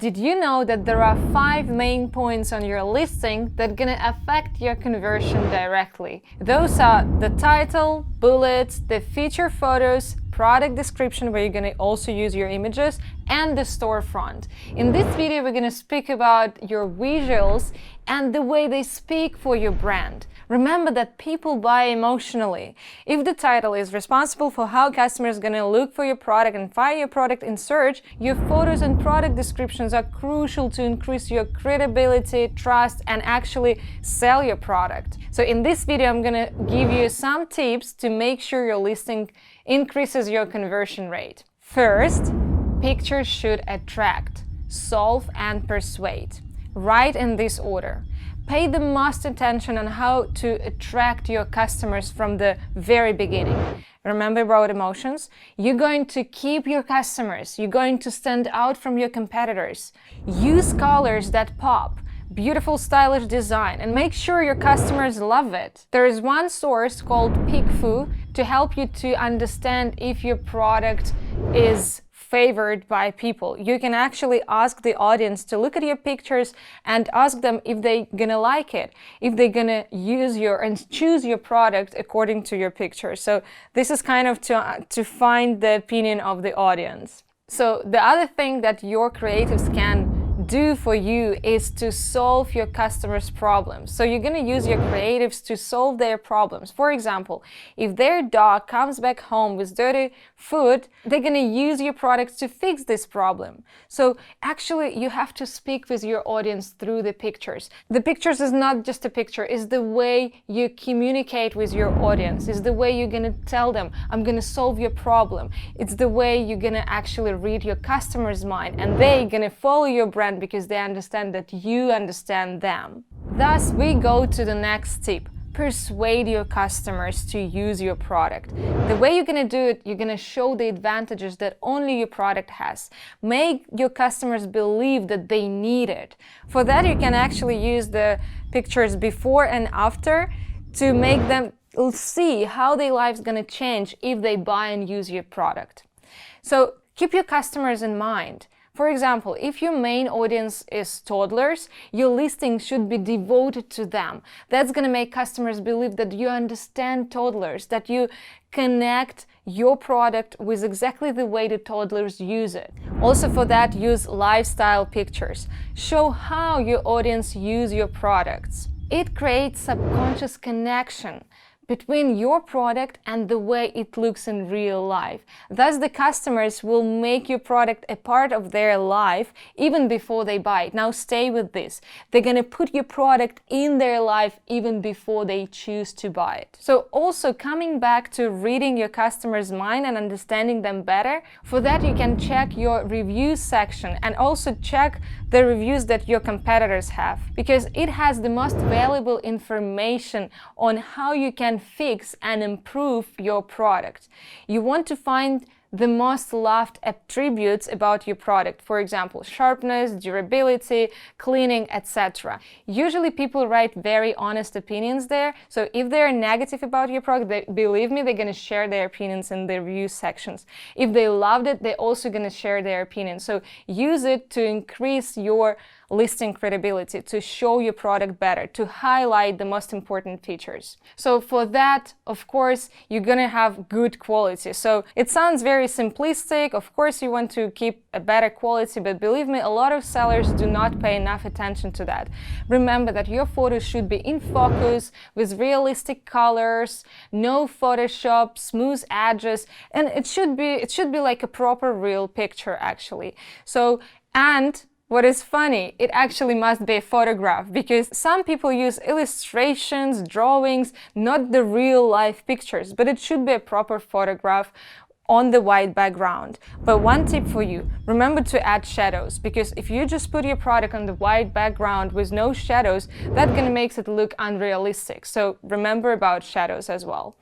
Did you know that there are 5 main points on your listing that are gonna affect your conversion directly? Those are the title, bullets, the feature photos, product description where you're gonna also use your images, and the storefront. In this video, we're gonna speak about your visuals and the way they speak for your brand. Remember that people buy emotionally. If the title is responsible for how customers are gonna look for your product and find your product in search, your photos and product descriptions are crucial to increase your credibility, trust, and actually sell your product. So in this video, I'm gonna give you some tips to make sure your listing increases your conversion rate. First, pictures should attract, solve, and persuade. Right in this order. Pay the most attention on how to attract your customers from the very beginning. Remember about emotions? You're going to keep your customers. You're going to stand out from your competitors. Use colors that pop. Beautiful stylish design, and make sure your customers love it. There is one source called PickFu to help you to understand if your product is favored by people. You can actually ask the audience to look at your pictures and ask them if they're gonna like it, if they're gonna use your and choose your product according to your picture. So this is kind of to find the opinion of the audience. So the other thing that your creatives can do for you is to solve your customers' problems. So you're gonna use your creatives to solve their problems. For example, if their dog comes back home with dirty food, they're gonna use your products to fix this problem. So actually, you have to speak with your audience through the pictures. The pictures is not just a picture, it's the way you communicate with your audience. It's the way you're gonna tell them, I'm gonna solve your problem. It's the way you're gonna actually read your customer's mind, and they're gonna follow your brand because they understand that you understand them. Thus, we go to the next tip. Persuade your customers to use your product. The way you're gonna do it, you're gonna show the advantages that only your product has. Make your customers believe that they need it. For that, you can actually use the pictures before and after to make them see how their life's gonna change if they buy and use your product. So keep your customers in mind. For example, if your main audience is toddlers, your listing should be devoted to them. That's going to make customers believe that you understand toddlers, that you connect your product with exactly the way the toddlers use it. Also for that, use lifestyle pictures. Show how your audience use your products. It creates subconscious connection between your product and the way it looks in real life. Thus, the customers will make your product a part of their life even before they buy it. Now stay with this. They're gonna put your product in their life even before they choose to buy it. So also coming back to reading your customer's mind and understanding them better, for that you can check your reviews section and also check the reviews that your competitors have, because it has the most valuable information on how you can fix and improve your product. You want to find the most loved attributes about your product, for example, sharpness, durability, cleaning, etc. Usually people write very honest opinions there, so if they're negative about your product, believe me, they're going to share their opinions in the review sections. If they loved it, they're also going to share their opinions. So use it to increase your listing credibility, to show your product better, to highlight the most important features. So for that, of course, you're gonna have good quality. So it sounds very simplistic. Of course, you want to keep a better quality, but believe me, a lot of sellers do not pay enough attention to that. Remember that your photos should be in focus with realistic colors, no Photoshop, smooth edges, and it should be like a proper real picture actually. So, and what is funny, it actually must be a photograph, because some people use illustrations, drawings, not the real life pictures, but it should be a proper photograph on the white background. But one tip for you, remember to add shadows, because if you just put your product on the white background with no shadows, that's gonna make it look unrealistic. So remember about shadows as well.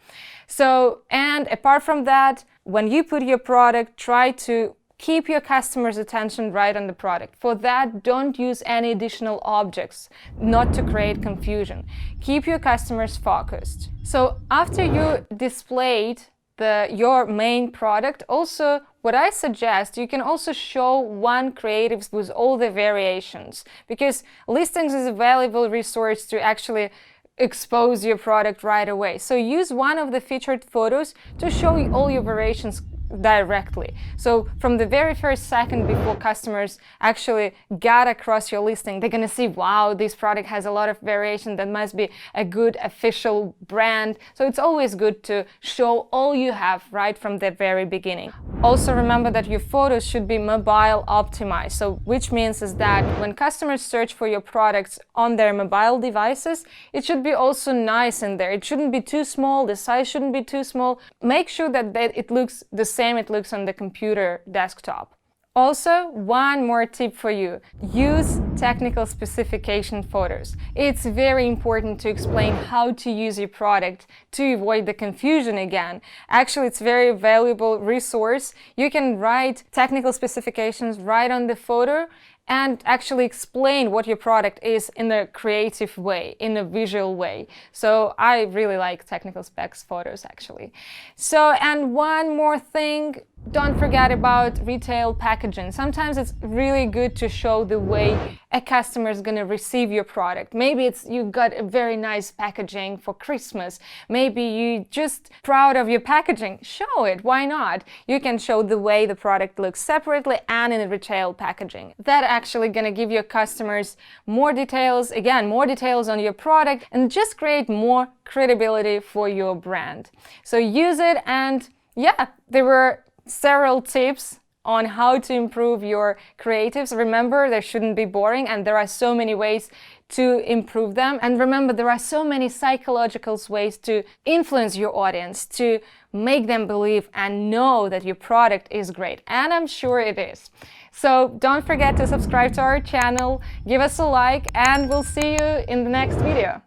So, and apart from that, when you put your product, try to keep your customers' attention right on the product. For that, don't use any additional objects, not to create confusion. Keep your customers focused. So after you displayed your main product, also what I suggest, you can also show one creatives with all the variations, because listings is a valuable resource to actually expose your product right away. So use one of the featured photos to show all your variations directly. So from the very first second before customers actually got across your listing, they're gonna see, wow, this product has a lot of variation, that must be a good official brand. So it's always good to show all you have right from the very beginning. Also remember that your photos should be mobile optimized. So which means is that when customers search for your products on their mobile devices, it should be also nice in there. It shouldn't be too small, the size shouldn't be too small. Make sure that it looks the same it looks on the computer desktop. Also, one more tip for you. Use technical specification photos. It's very important to explain how to use your product to avoid the confusion again. Actually, it's a very valuable resource. You can write technical specifications right on the photo and actually explain what your product is in a creative way, in a visual way. So I really like technical specs photos, actually. So, and one more thing, don't forget about retail packaging. Sometimes it's really good to show the way a customer is going to receive your product. Maybe it's you got a very nice packaging for Christmas. Maybe you just proud of your packaging. Show it. Why not? You can show the way the product looks separately and in retail packaging. That actually going to give your customers more details, again, more details on your product, and just create more credibility for your brand. So use it, and yeah, there were several tips on how to improve your creatives. Remember, they shouldn't be boring, and there are so many ways to improve them. And remember, there are so many psychological ways to influence your audience, to make them believe and know that your product is great. And I'm sure it is. So don't forget to subscribe to our channel, give us a like, and we'll see you in the next video.